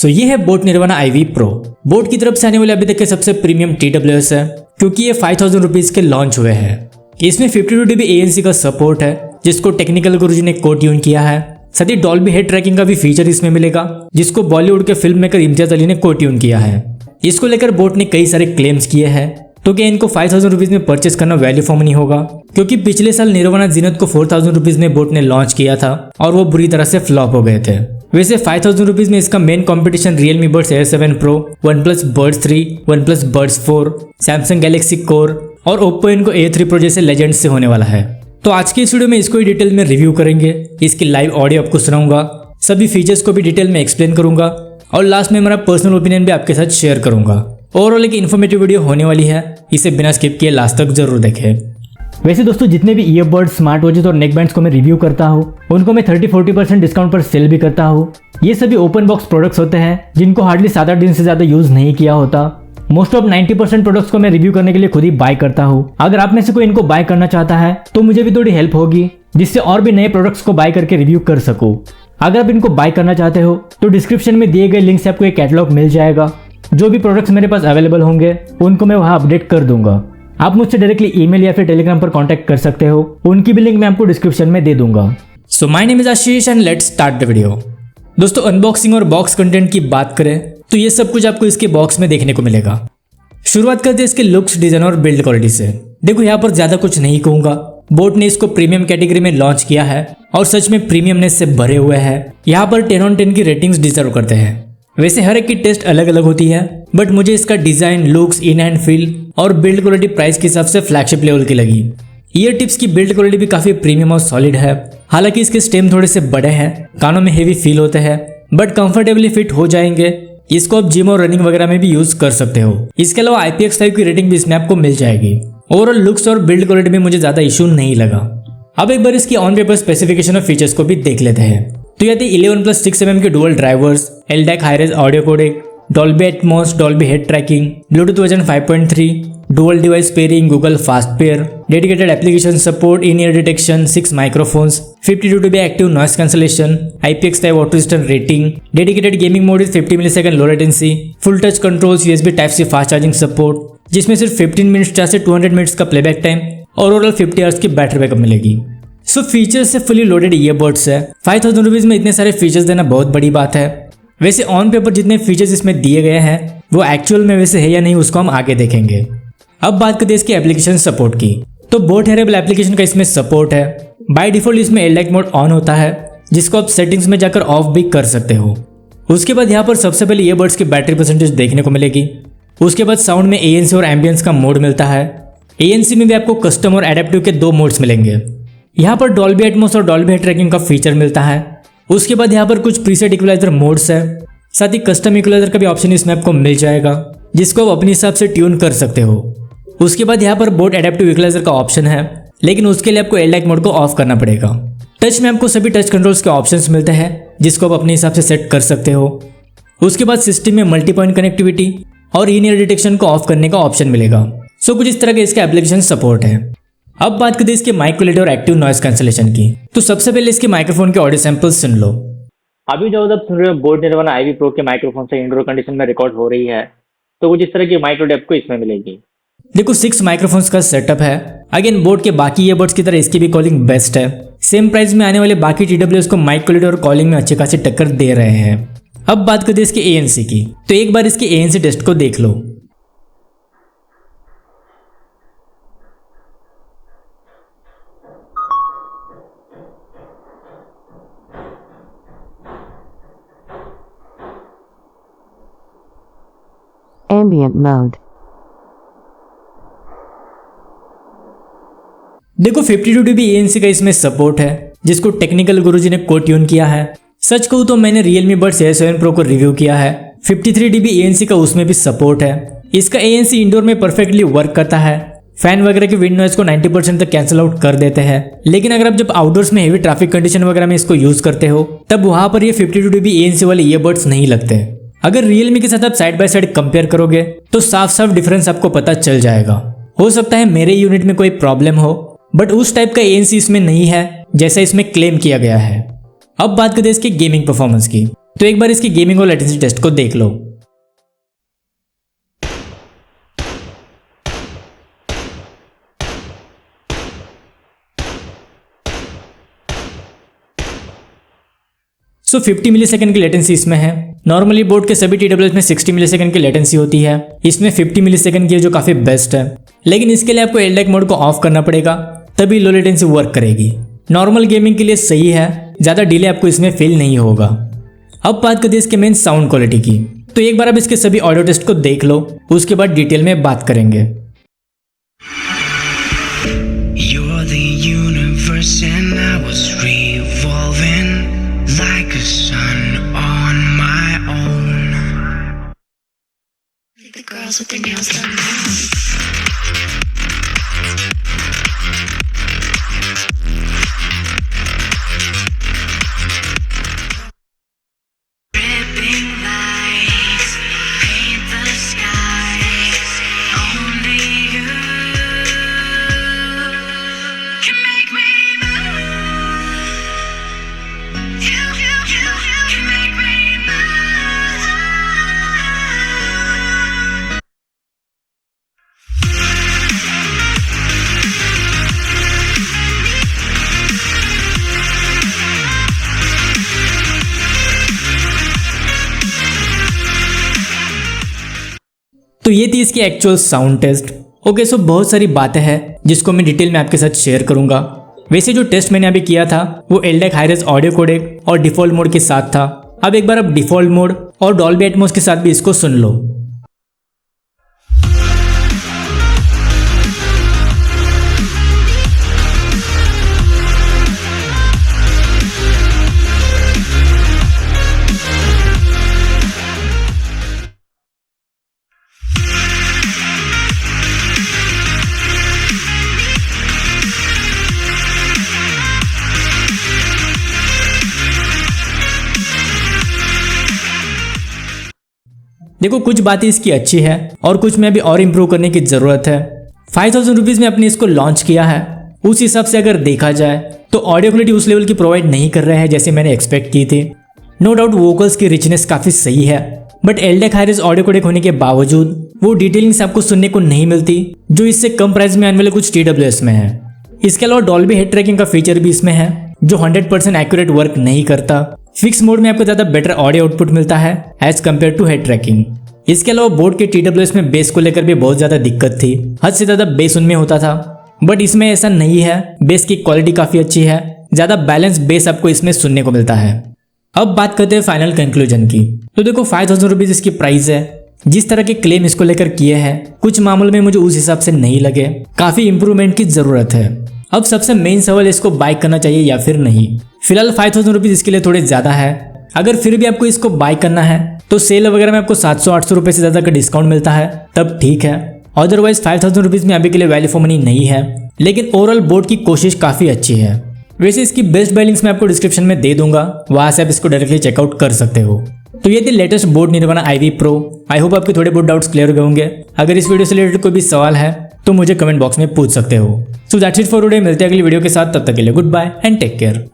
ये है boat nirvana IV Pro। Boat की तरफ से आने वाले अभी तक के सबसे प्रीमियम TWS है, क्योंकि ये 5000 रुपीज के लॉन्च हुए हैं। इसमें 52 dB ANC का सपोर्ट है, जिसको टेक्निकल गुरुजी ने को ट्यून किया है। साथ ही डॉल्बी हेड ट्रैकिंग का भी फीचर इसमें मिलेगा, जिसको बॉलीवुड के फिल्म मेकर इम्तियाज अली ने को ट्यून किया है। इसको लेकर बोट ने कई सारे क्लेम्स किए हैं, तो क्या इनको 5000 रुपीज में परचेस करना वैल्यू फॉर मनी होगा, क्योंकि पिछले साल निर्वाणा जीनत को 4000 रुपीज में बोट ने लॉन्च किया था और वो बुरी तरह से फ्लॉप हो गए थे। वैसे 5000 रुपीज में इसका main competition Realme Buds Air 7 Pro, OnePlus Buds 3, OnePlus Buds 4, Samsung Galaxy Core और Oppo Enco A3 Pro जैसे लेजेंड्स से होने वाला है। तो आज की इस वीडियो में इसको ही डिटेल में रिव्यू करेंगे, इसकी लाइव ऑडियो आपको सुनाऊंगा, सभी फीचर्स को भी डिटेल में एक्सप्लेन करूंगा और लास्ट में मेरा पर्सनल ओपिनियन भी आपके साथ शेयर करूंगा। ओवरऑल एक इन्फॉर्मेटिव वीडियो होने वाली है, इसे बिना स्किप किए लास्ट तक जरूर देखें। वैसे दोस्तों, जितने भी ईयरबड्स, स्मार्ट वॉचेस और नेक बैंड्स को मैं रिव्यू करता हूँ, उनको मैं 30-40% डिस्काउंट पर सेल भी करता हूँ। ये सभी ओपन बॉक्स प्रोडक्ट्स होते हैं, जिनको हार्डली 7-8 दिन से ज्यादा यूज नहीं किया होता। मोस्ट ऑफ 90% प्रोडक्ट्स को मैं रिव्यू करने के लिए खुद ही बाय करता हूँ। अगर आप में से कोई इनको बाय करना चाहता है तो मुझे भी थोड़ी हेल्प होगी, जिससे और भी नए प्रोडक्ट्स को बाय करके रिव्यू कर सकूँ। अगर आप इनको बाय करना चाहते हो तो डिस्क्रिप्शन में दिए गए लिंक से आपको एक कैटलॉग मिल जाएगा। जो भी प्रोडक्ट्स मेरे पास अवेलेबल होंगे उनको मैं वहां अपडेट कर दूंगा। आप मुझसे डायरेक्टली ईमेल या फिर टेलीग्राम पर कांटेक्ट कर सकते हो, उनकी भी लिंक मैं आपको डिस्क्रिप्शन में दे दूंगा। So my name is Ashish and let's start the video. दोस्तों, अनबॉक्सिंग और बॉक्स कंटेंट की बात करें तो ये सब कुछ आपको इसके बॉक्स में देखने को मिलेगा। शुरुआत करते हैं इसके लुक्स, डिजाइन और बिल्ड क्वालिटी से। देखो, यहाँ पर ज्यादा कुछ नहीं कहूंगा। बोट ने इसको प्रीमियम कैटेगरी में लॉन्च किया है और सच में प्रीमियमनेस से भरे हुए हैं। यहाँ पर 10 on 10 की रेटिंग्स डिजर्व करते हैं। वैसे हर एक की टेस्ट अलग अलग होती है, बट मुझे इसका design, looks, in hand feel और बिल्ड क्वालिटी प्राइस के हिसाब से फ्लैगशिप लेवल की लगी। ईयर टिप्स की बिल्ड क्वालिटी भी काफी प्रीमियम और सॉलिड है। हालांकि इसके स्टेम थोड़े से बड़े हैं, कानों में हेवी फील होते हैं, बट कंफर्टेबली फिट हो जाएंगे। इसको आप जिम और रनिंग वगैरह में भी यूज कर सकते हो। इसके अलावा IPX5 की रेटिंग भी इसमें आपको मिल जाएगी। ओवरऑल लुक्स और बिल्ड क्वालिटी में मुझे ज्यादा इशू नहीं लगा। अब एक बार इसकी ऑन पेपर स्पेसिफिकेशन और फीचर्स को भी देख लेते हैं। तो ये 11+6mm के dual drivers, LDAC hi res audio codec, Dolby Atmos, Dolby head tracking, Bluetooth version 5.3, dual device pairing, Google fast pair, dedicated application support, in ear detection, 6 microphones, 52 dB active noise cancellation, IPX5 auto resistant rating, dedicated gaming mode with 50 millisecond low latency, full touch controls, USB Type-C fast charging support, जिसमें सिर्फ 15 minutes से 200 minutes का playback time और overall 50 hours की battery backup मिलेगी। Features से fully loaded earbuds है। 5000 rupees में इतने सारे फीचर्स देना बहुत बड़ी बात है। वैसे ऑन पेपर जितने फीचर्स इसमें दिए गए हैं वो एक्चुअल में वैसे है या नहीं, उसको हम आगे देखेंगे। अब बात करते हैं इसके एप्लीकेशन सपोर्ट की। तो बोट हेरेबल एप्लीकेशन का इसमें सपोर्ट है। बाय डिफॉल्ट इसमें LDAC मोड ऑन होता है, जिसको आप सेटिंग्स में जाकर ऑफ भी कर सकते हो। उसके बाद यहाँ पर सबसे पहले ईयरबड्स की बैटरी परसेंटेज देखने को मिलेगी। उसके बाद साउंड में ANC और एम्बियंस का मोड मिलता है। ANC में भी आपको कस्टम और एडेप्टिव के 2 मोड्स मिलेंगे। यहाँ पर डॉल्बी एटमॉस और डॉल्बी हेड ट्रैकिंग का फीचर मिलता है। उसके बाद यहाँ पर कुछ प्रीसेट इक्वलाइजर मोड्स है। साथ ही कस्टम इक्वलाइजर का भी ऑप्शन इसमें आपको मिल जाएगा, जिसको आप अपने हिसाब से ट्यून कर सकते हो। उसके बाद यहाँ पर बोट एडेप्टिव इक्वलाइजर का ऑप्शन है, लेकिन उसके लिए आपको LDAC मोड को ऑफ करना पड़ेगा। टच में आपको सभी टच कंट्रोल्स के ऑप्शंस मिलते हैं, जिसको आप अपने हिसाब से सेट कर सकते हो। उसके बाद सिस्टम में मल्टी पॉइंट कनेक्टिविटी और इन ईयर डिटेक्शन को ऑफ करने का ऑप्शन मिलेगा। कुछ इस तरह का इसका एप्लीकेशन सपोर्ट है। अब बात करते हैं इसके माइक क्वालिटी और एक्टिव नॉइस कैंसलेशन की। तो सबसे पहले इसके माइक्रोफोन के ऑडियो सैंपल्स सुन लो। अभी जो आप सुन रहे हो बोट निर्वाणा IV Pro के माइक्रोफोन से इंडोर कंडीशन में रिकॉर्ड हो रही है, तो कुछ इस तरह की माइक्रो डेप्थ को इसमें मिलेगी। देखो, 6 माइक्रोफोन्स का सेटअप है। अगेन बोट के बाकी ईयरबड्स की तरह इसकी भी कॉलिंग बेस्ट है। सेम प्राइस में आने वाले बाकी TWS को माइक क्वालिटी और कॉलिंग में अच्छी खासी टक्कर दे रहे हैं। अब बात करते हैं इसके ANC की। तो एक बार इसके ANC टेस्ट को देख लो। Ambient mode. देखो, 52 dB ANC का इसमें सपोर्ट है, जिसको टेक्निकल गुरुजी ने को ट्यून किया है। सच कहूँ तो मैंने Realme Buds Air 7 Pro को रिव्यू किया है। 53 dB ANC का उसमें भी सपोर्ट है। इसका ANC इंडोर में परफेक्टली वर्क करता है। फैन वगैरह की विंड नॉइज को 90% तक कैंसिल आउट कर देते हैं। लेकिन अगर आप जब आउटडोर्स में हेवी ट्रैफिक कंडीशन वगैरह में इसको यूज करते हो, तब वहां पर ये 52 dB ANC वाले ईयरबड्स नहीं लगते। अगर Realme के साथ आप साइड बाय साइड कंपेयर करोगे तो साफ साफ डिफरेंस आपको पता चल जाएगा। हो सकता है मेरे यूनिट में कोई प्रॉब्लम हो, बट उस टाइप का ANC इसमें नहीं है जैसा इसमें क्लेम किया गया है। अब बात करते हैं इसकी गेमिंग परफॉर्मेंस की। तो एक बार इसकी गेमिंग और लेटेंसी टेस्ट को देख लो। सो 50 मिलीसेकंड की लेटेंसी इसमें है। नॉर्मली बोर्ड के सभी TWS में 60 मिलीसेकंड की लेटेंसी होती है, इसमें 50 मिलीसेकंड की है जो काफी बेस्ट है। लेकिन इसके लिए आपको LDAC मोड को ऑफ करना पड़ेगा, तभी लो लेटेंसी वर्क करेगी। नॉर्मल गेमिंग के लिए सही है, ज्यादा डिले आपको इसमें फील नहीं होगा। अब बात करते हैं इसके मेन साउंड क्वालिटी की। तो एक बार आप इसके सभी ऑडियो टेस्ट को देख लो, उसके बाद डिटेल में बात करेंगे। You're the universe and I was revolving like a sun on my own. The girls with their nails done. Dripping lights paint the skies. Only you can make me move. You can make me move. तो ये थी इसकी actual sound test. Okay, सो बहुत सारी बातें हैं जिसको मैं डिटेल में आपके साथ शेयर करूंगा। वैसे जो टेस्ट मैंने अभी किया था वो LDAC हाई-रेज़ ऑडियो कोडेक और डिफॉल्ट मोड के साथ था। अब एक बार आप डिफॉल्ट मोड और डॉल्बी एटमॉस के साथ भी इसको सुन लो। देखो, कुछ बातें इसकी अच्छी है और कुछ में भी और इम्प्रूव करने की जरूरत है। 5000 रुपीज में अपने इसको लॉन्च किया है, उस हिसाब से अगर देखा जाए तो ऑडियो क्वालिटी उस लेवल की प्रोवाइड नहीं कर रहे हैं जैसे मैंने एक्सपेक्ट की थी। नो डाउट वोकल्स की रिचनेस काफी सही है, but LDAC hi res audio codec होने के बावजूद वो डिटेलिंग्स आपको सुनने को नहीं मिलती जो इससे कम प्राइस में आने वाले कुछ TWS में है। इसके अलावा डॉल्बी हेड ट्रैकिंग का फीचर भी इसमें है जो 100% एक्यूरेट वर्क नहीं करता। फिक्स मोड में आपको ज्यादा बेटर ऑडियो आउटपुट मिलता है as compare to head tracking. इसके अलावा बोर्ड के TWS में बेस को लेकर भी बहुत ज्यादा दिक्कत थी, हद से ज्यादा बेस उनमें होता था, बट इसमें ऐसा नहीं है। बेस की क्वालिटी काफी अच्छी है, ज्यादा बैलेंस बेस आपको इसमें सुनने को मिलता है। अब बात करते हैं फाइनल कंक्लूजन की। तो देखो, 5000 रुपीज इसकी प्राइस है। जिस तरह के क्लेम इसको लेकर किए हैं कुछ मामलों में मुझे उस हिसाब से नहीं लगे, काफी इंप्रूवमेंट की जरूरत है। अब सबसे मेन सवाल, इसको बाय करना चाहिए या फिर नहीं। फिलहाल 5000 रुपीज इसके लिए थोड़े ज्यादा है। अगर फिर भी आपको इसको बाय करना है तो सेल वगैरह में आपको 700-800 रुपए से ज्यादा का डिस्काउंट मिलता है, तब ठीक है। अदरवाइज 5000 रुपीज में अभी के लिए वैल्यू फॉर मनी नहीं है, लेकिन ओवरऑल बोर्ड की कोशिश काफी अच्छी है। वैसे इसकी बेस्ट बाय लिंक्स मैं आपको डिस्क्रिप्शन में दे दूंगा, वहां से आप इसको डायरेक्टली चेकआउट कर सकते हो। तो ये थी latest board Nirvana IV Pro। I hope आपके थोड़े बहुत डाउट्स क्लियर हो गए होंगे। अगर इस वीडियो से रिलेटेड कोई भी सवाल है तो मुझे कमेंट बॉक्स में पूछ सकते हो। So that's it for today. मिलते हैं अगली वीडियो के साथ, तब तक के लिए goodbye and take care.